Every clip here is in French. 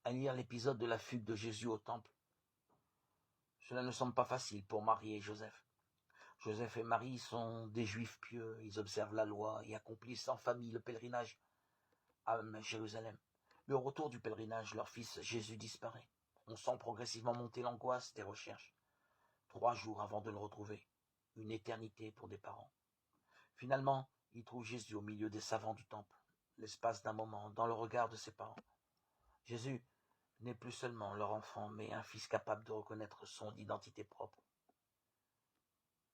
à lire l'épisode de la fugue de Jésus au temple. Cela ne semble pas facile pour Marie et Joseph. Joseph et Marie sont des juifs pieux, ils observent la loi et accomplissent en famille le pèlerinage à Jérusalem. Mais au retour du pèlerinage, leur fils Jésus disparaît. On sent progressivement monter l'angoisse des recherches. 3 jours avant de le retrouver, une éternité pour des parents. Finalement, ils trouvent Jésus au milieu des savants du temple, l'espace d'un moment, dans le regard de ses parents. Jésus n'est plus seulement leur enfant, mais un fils capable de reconnaître son identité propre.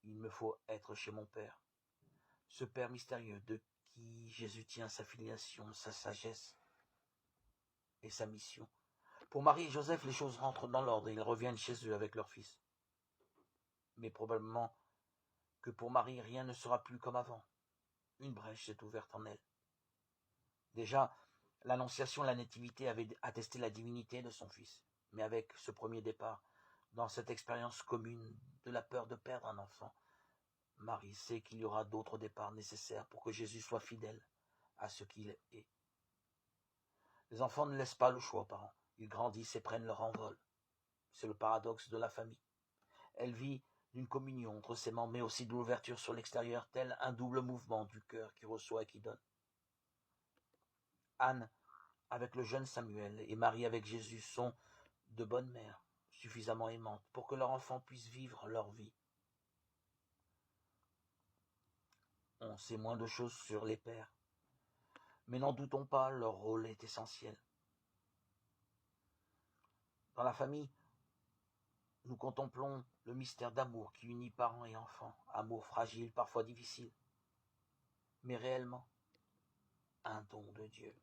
Il me faut être chez mon Père, ce Père mystérieux de qui Jésus tient sa filiation, sa sagesse et sa mission. Pour Marie et Joseph, les choses rentrent dans l'ordre et ils reviennent chez eux avec leur fils. Mais probablement que pour Marie, rien ne sera plus comme avant. Une brèche s'est ouverte en elle. Déjà, l'Annonciation, la Nativité avait attesté la divinité de son fils. Mais avec ce premier départ, dans cette expérience commune de la peur de perdre un enfant, Marie sait qu'il y aura d'autres départs nécessaires pour que Jésus soit fidèle à ce qu'il est. Les enfants ne laissent pas le choix aux parents. Ils grandissent et prennent leur envol. C'est le paradoxe de la famille. Elle vit d'une communion entre ses membres, mais aussi de l'ouverture sur l'extérieur, tel un double mouvement du cœur qui reçoit et qui donne. Anne, avec le jeune Samuel, et Marie avec Jésus sont de bonnes mères, suffisamment aimantes pour que leur enfant puisse vivre leur vie. On sait moins de choses sur les pères, mais n'en doutons pas, leur rôle est essentiel. Dans la famille, nous contemplons le mystère d'amour qui unit parents et enfants, amour fragile, parfois difficile, mais réellement un don de Dieu.